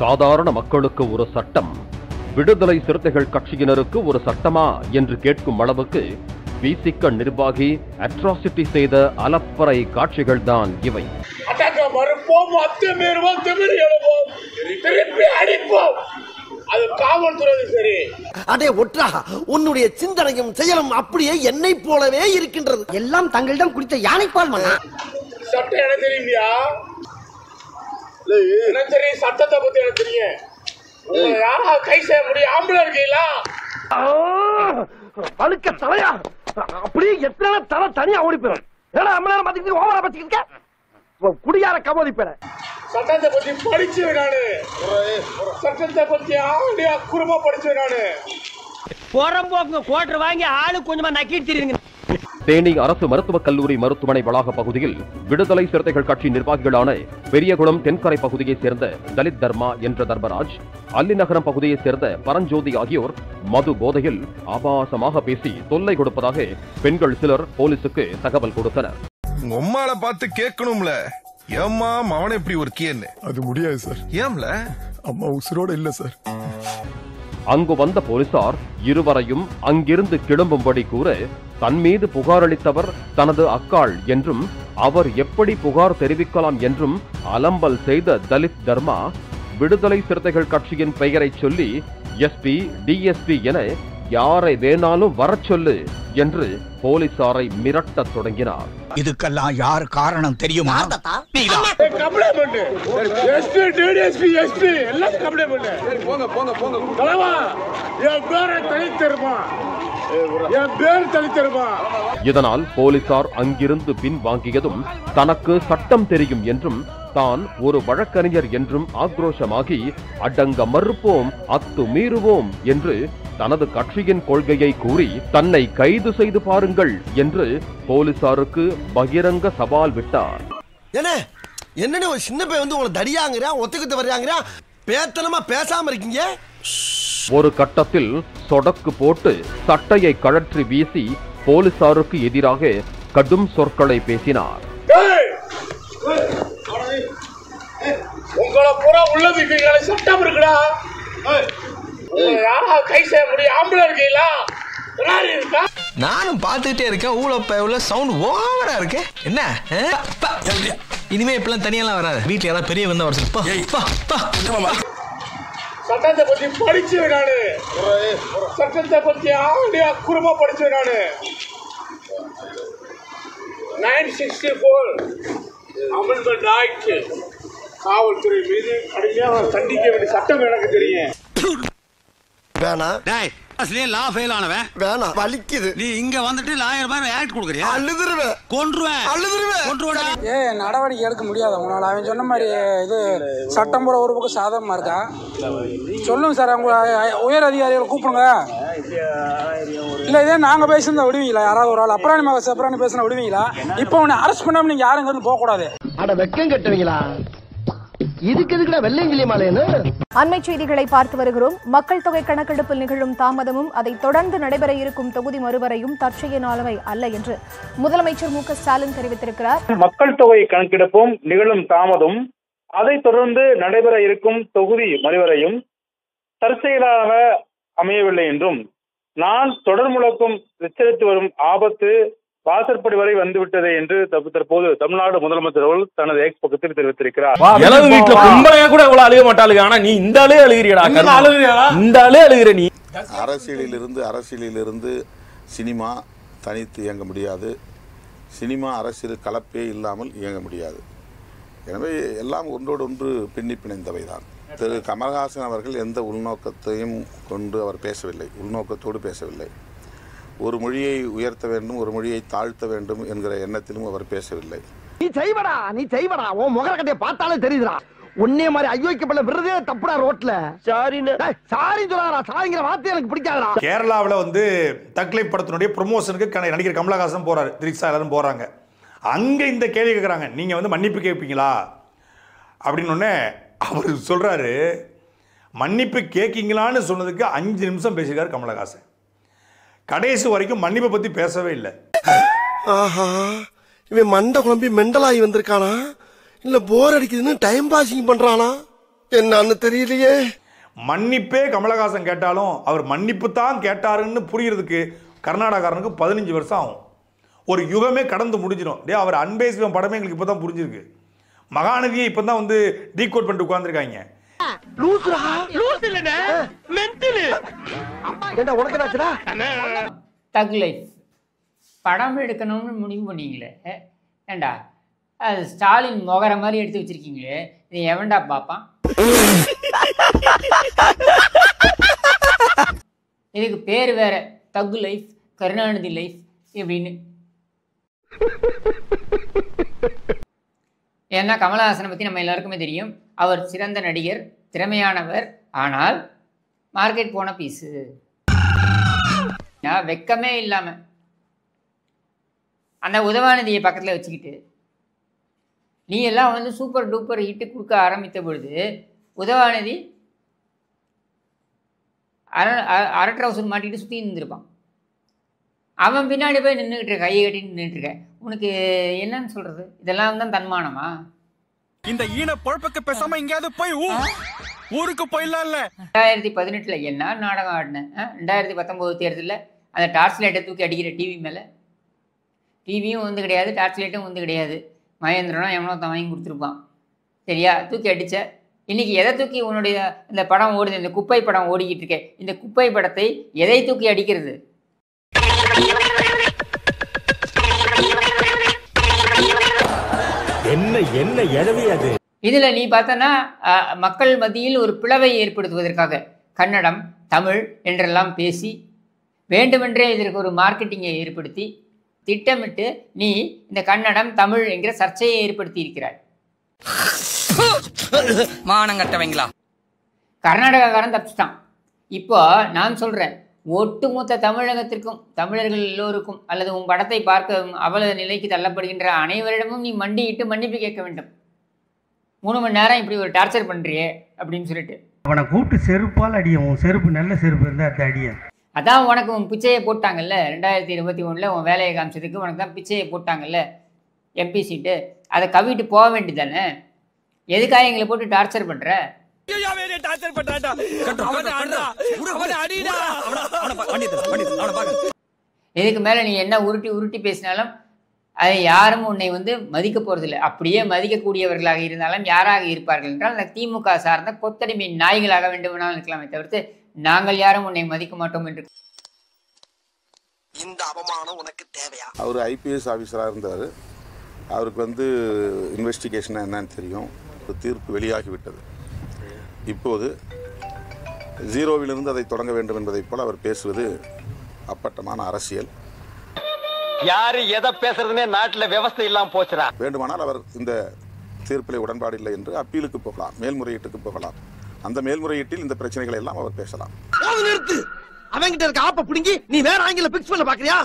சாதாரண மக்களுக்கு ஒரு சட்டம், விடுதலை சிறுத்தைகள் கட்சியினருக்கு ஒரு சட்டமா என்று கேட்கும் அளவுக்கு விசிக நிர்வாகி அட்ராசிட்டி செய்த அலப்பறை காட்சிகள் தான் இவை. அது காவல்துறை சரி. அடே ஒற்றா, உன்னுடைய சிந்தனையும் செயலும் அப்படியே என்னை போலவே இருக்கின்றது. எல்லாம் தங்களிடம் குடித்த யானைப்பால் மன்னா. சட்டம் எனக்கு தெரியுமியா? எனக்கு தெரியும், சட்டத்தை பத்தி எனக்கு தெரியும். யாரா கை செய்ய முடியும்? ஆம்பளை இருக்கீங்களா? பழுக்க தலையா அப்படியே எத்தனை தலை தனியா ஓடி போயிடும். ஏன்னா அம்மனார பாத்துக்கிட்டு ஓவரா பாத்துக்கிட்டு குடியார கபோதி பேர. சட்டத்தை பத்தி படிச்சு நானு, சட்டத்தை பத்தி ஆடியா குறுமா படிச்சு நானு. போறம்போக்கு கோட்டர் வாங்கி ஆளு கொஞ்சமா நக்கிட்டு தெரியுங்க. தேனி அரசு மருத்துவக் கல்லூரி மருத்துவமனை வளாக பகுதியில் விடுதலை சிறுத்தைகள் கட்சி நிர்வாகிகளான பெரியகுளம் தென்கரை பகுதியைச் சேர்ந்த தலித் தர்மா என்ற தர்மராஜ், அல்லிநகரம் பகுதியைச் சேர்ந்த பரஞ்சோதி ஆகியோர் மது போதையில் ஆபாசமாக பேசி தொல்லை கொடுப்பதாக பெண்கள் சிலர் போலீசுக்கு தகவல் கொடுத்தனர். உம்மால பார்த்து கேட்கணும்ல, ஏம்மா மவன இப்படி ஒரு கேன்னு? அது முடியாது சார். ஏம்ல? அம்மா உசுரோட இல்ல சார். அங்கு வந்த போலீசார் இருவரையும் அங்கிருந்து கிளம்பும்படி கூற, தன் மீது புகார் அளித்தவர் தனது அக்காள் என்றும் அவர் எப்படி புகார் தெரிவிக்கலாம் என்றும் அலம்பல் செய்த தலித் தர்மா விடுதலை சிறுத்தைகள் கட்சியின் பெயரை சொல்லி எஸ்பி, டிஎஸ்பி என யாரை வேணாலும் வரச் சொல்லு என்று போலீசாரை மிரட்டத் தொடங்கினார். இதுக்கெல்லாம் யார் காரணம் தெரியுமா? இதனால் போலீசார் அங்கிருந்து பின்வாங்கியதும் தனக்கு சட்டம் தெரியும் என்றும் தான் ஒரு வழக்கறிஞர் என்றும் ஆக்ரோஷமாகி அடங்க மறுப்போம், அத்து மீறுவோம் என்று தனது கட்சியின் கொள்கையை கூறி தன்னை கைது செய்து பாருங்கள் என்று போலீசாருக்கு பகிரங்க சவால் விட்டார். என்ன ஒரு சின்ன பையன் வந்து உங்களை தடியாங்கிறா, ஒத்துக்கிட்டு வர்றாங்கிறா, பேத்தனமா பேசாம இருக்கீங்க. ஒரு கட்டத்தில் சொடக்கு போட்டு சட்டையை கழற்றி வீசி போலீசாருக்கு எதிராக கடும் சொற்களை பேசினார். உங்களை பூரா உள்ளதுக்கு சட்டம் இருக்குடா. யாரா கை செய்ய முடியும்? ஆம்பளை இருக்கீங்களா? நானும் பாத்துக்கிட்டே இருக்கேன். ஊழ சவுண்ட் ஓவரா இருக்கு. என்ன இனிமே இப்பெல்லாம் தனியெல்லாம் வராது. வீட்டுல யாராவது பெரிய வந்தா வர சட்டத்தை பத்தி படிச்சு நானு, சட்டத்தை பத்தி ஆடியா குறுமா படிச்சு நானு. 964 அமெண்ட்மெண்ட் ஆக்ட் காவல்துறை மீது கடுமையாக தண்டிக்க வேண்டிய சட்டம் எனக்கு தெரியும். நடவடிக்கை எடுக்க முடியாது உங்களால. அவன் சொன்ன மாதிரி இது சட்டம் போற ஒரு பக்கம் சாதகமா இருக்கா? சொல்லுங்க சார், உங்க உயர் அதிகாரிகளை கூப்பிடுங்க. இல்ல இதே நாங்க பேசுறத விடுவீங்களா? யாராவது ஒரு ஆள் அப்புறம் பேசுனா விடுவீங்களா? இப்போ உன்னை அரெஸ்ட் பண்ணாம நீங்க யாரும் இருந்து போக கூடாது. அட வெக்கம் கட்டுவீங்களா? இதுக்கு எதுக்குடா வெள்ளையங்கிலி மாலைன்னு? அண்மை செய்திகளை பார்த்து வருகிறோம். மக்கள் தொகை கணக்கெடுப்பில் நிகழும் தாமதமும் அதை தொடர்ந்து நடைபெற இருக்கும் தொகுதி மறுவரையும் தற்செயலானவை அல்ல என்று முதலமைச்சர் மு க ஸ்டாலின் தெரிவித்திருக்கிறார். மக்கள் தொகை கணக்கெடுப்பும் நிகழும் தாமதம் அதை தொடர்ந்து நடைபெற இருக்கும் தொகுதி மறுவரையும் தற்செயலாக அமையவில்லை என்றும், நான் தொடர் முழக்கம் எச்சரித்து வரும் ஆபத்து வாசற்படி வரை வந்துவிட்டது என்று தற்போது தமிழ்நாடு முதலமைச்சர் அவர்கள் தனது எக்ஸ் பக்கத்தில் தெரிவித்திருக்கிறார். கூட இவ்வளவு அழுக மாட்டாளுங்க, ஆனா நீ இந்த ஆளே அழுகிறீடா. இந்த ஆளே அழுகிற நீ. அரசியலிலிருந்து சினிமா தனித்து இயங்க முடியாது. சினிமா அரசியல் கலப்பே இல்லாமல் இயங்க முடியாது. எனவே எல்லாம் ஒன்றோடு ஒன்று பின்னி பிணைந்தவைதான். திரு கமல்ஹாசன் அவர்கள் எந்த உள்நோக்கத்தையும் கொண்டு அவர் பேசவில்லை, உள்நோக்கத்தோடு பேசவில்லை. ஒரு மொழியை உயர்த்த வேண்டும், ஒரு மொழியை தாழ்த்த வேண்டும் என்கிற எண்ணத்திலும் அவர் பேசவில்லை. நீ செய்வடா உன் முகரக்கட்டையை பார்த்தாலே தெரியுதுடா. உன்னே மாதிரி ஐயோக்கப்பட்ட விருதே தப்புடா ரோட்ல. சாரி சொல்லாரா, சாரிங்கிற வார்த்தை எனக்கு பிடிக்காதடா. கேரளாவில் வந்து தக்லைஃப் படத்தினுடைய ப்ரொமோஷனுக்கு நடிகர் கமலஹாசன் போறாரு, திரிஷா எல்லாரும் போறாங்க. அங்க இந்த கேள்வி கேட்குறாங்க, நீங்க வந்து மன்னிப்பு கேட்பீங்களா அப்படின்னு. உடனே அவர் சொல்றாரு, மன்னிப்பு கேட்கீங்களான்னு சொன்னதுக்கு 5 நிமிஷம் பேசியிருக்காரு கமலஹாசன். கடைசி வரைக்கும் மன்னிப்பை பத்தி பேசவே இல்லை. ஆஹா, இவன் மண்டை குழம்பி மெண்டலாகி வந்திருக்கானா இல்ல போர் அடிக்குதுன்னு டைம் பாசிங் பண்றானா? என்னன்னு தெரியலையே. மன்னிப்பே கமலஹாசன் கேட்டாலும் அவர் மன்னிப்பு தான் கேட்டாருன்னு புரியறதுக்கு கர்நாடகாரனுக்கு 15 வருஷம் ஆகும். ஒரு யுகமே கடந்து முடிஞ்சிடும். அவர் அன்பே சிவம் படமே எங்களுக்கு இப்போ தான் புரிஞ்சிருக்கு. மகாநதியை இப்போ தான் வந்து டீகோட் பண்ணிட்டு உட்கார்ந்துருக்காங்க. தக் லைஃப் படம் எடுக்கணும்னு முடிவு பண்ணீங்களே ஏண்டா, அது ஸ்டாலின் முகர மாதிரி எடுத்து வச்சிருக்கீங்களே, இது எவன்டா பார்ப்பான்? இதுக்கு பேர் வேற, தக் லைஃப், கருணாநிதி லைஃப் இப்படின்னு. ஏன்னா கமலஹாசனை பற்றி நம்ம எல்லாருக்குமே தெரியும். அவர் சிறந்த நடிகர், திறமையானவர், ஆனால் மார்க்கெட் போன பீஸு. நான் வெக்கமே இல்லாமல் அந்த உதவாநிதியை பக்கத்தில் வச்சுக்கிட்டு நீ எல்லாம் வந்து சூப்பர் டூப்பர் ஹிட்டு கொடுக்க ஆரம்பித்த பொழுது உதவாநிதி அரை ட்ரவுசர் மாட்டிட்டு சுற்றி இருந்திருப்பான். அவன் பின்னாடி போய் நின்றுக்கிட்டு இருக்க, கையை கட்டிட்டு நின்றுட்டு இருக்க. உனக்கு என்னன்னு சொல்றது? இதெல்லாம் தான் தன்மானமா? இந்த ஈன பொழப்புக்கு பேசாம எங்கேயாவது போய் ஊருக்கு போயிடலாம்ல. 2018 என்ன நாடகம் ஆடினேன்? 2019 தேர்தலில் அந்த டார்ச் லைட்டை தூக்கி அடிக்கிற டிவி மேலே. டிவியும் வந்து கிடையாது, டார்ச் லைட்டும் வந்து கிடையாது. மகேந்திரனும் எவனோ தான் வாங்கி கொடுத்துருப்பான். சரியா? தூக்கி அடித்த இன்னைக்கு எதை தூக்கி உன்னுடைய இந்த படம் ஓடுது, இந்த குப்பை படம் ஓடிக்கிட்டு இருக்கேன், இந்த குப்பை படத்தை எதை தூக்கி அடிக்கிறது? என்ன என்ன எழவி அது? இதுல நீ பார்த்தனா மக்கள் மத்தியில் ஒரு பிளவை ஏற்படுத்துவதற்காக கன்னடம், தமிழ் என்றெல்லாம் பேசி வேண்டுமென்றே இதற்கு ஒரு மார்க்கெட்டிங்கை ஏற்படுத்தி திட்டமிட்டு நீ இந்த கன்னடம், தமிழ் என்கிற சர்ச்சையை ஏற்படுத்தி இருக்கிறாய். மானங்கட்டவங்களா? கர்நாடகாக்காரன் தப்பிச்சிட்டான். இப்போ நான் சொல்றேன், ஒட்டுமொத்த தமிழகத்திற்கும், தமிழர்கள் எல்லோருக்கும், அல்லது உன் படத்தை பார்க்க அவல நிலைக்கு தள்ளப்படுகின்ற அனைவரிடமும் நீ மண்டியிட்டு மன்னிப்பு கேட்க வேண்டும். 3 மணி நேரம் இப்படி ஒரு டார்ச்சர் பண்றியே அப்படின்னு சொல்லிட்டு அவனை கூப்பிட்டு செருப்பால் அடியும். உன் செருப்பு நல்ல செருப்பு இருந்தால் அந்த அடிய. அதான் உனக்கு உன் பிச்சையை போட்டாங்கல்ல 2021 உன் வேலையை காமிச்சதுக்கு உனக்கு தான் பிச்சையை போட்டாங்கல்ல எம்பி சீட்டு. அதை கவிட்டு போக வேண்டியதானே? எதுக்காக எங்களை போட்டு டார்ச்சர் பண்ற? இதுக்கு மேல நீ என்ன உருட்டி உருட்டி பேசினாலும் அதை யாரும் உன்னை வந்து மதிக்க போறதில்லை. அப்படியே மதிக்கக்கூடியவர்களாக இருந்தாலும் யாராக இருப்பார்கள் என்றால் அந்த திமுக சார்ந்த கொத்தடிமை நாய்களாக வேண்டுமானாலும் இருக்கலாமே தவிர்த்து நாங்கள் யாரும் உன்னை மதிக்க மாட்டோம் என்று. இந்த அவமானம் உனக்கு தேவையா? அவர் ஐபிஎஸ் ஆஃபீஸராக இருந்தார். அவருக்கு வந்து இன்வெஸ்டிகேஷன் என்னன்னு தெரியும். தீர்ப்பு வெளியாகிவிட்டது. இப்போது ஜீரோவிலிருந்து அதை தொடங்க வேண்டும் என்பதைப் போல அவர் பேசுவது அப்பட்டமான அரசியல். யாரு எதை பேசுறதுன்னே நாட்டுல விவசாயம் இல்லாம போச்சுடா. வேண்டுமானால் அவர் இந்த தீர்ப்பில் உடன்பாடு இல்லை என்று அப்பீலுக்கு போகலாம், மேல்முறையீட்டுக்கு போகலாம். அந்த மேல்முறையீட்டில் இந்த பிரச்சனைகளை எல்லாம் அவர் பேசலாம். நிறுத்து. அவங்கிட்ட இருக்க ஆப்ப புடுங்கி நீ வேற ஆங்கில பிக்ஸ் பண்ண பாக்குறியா?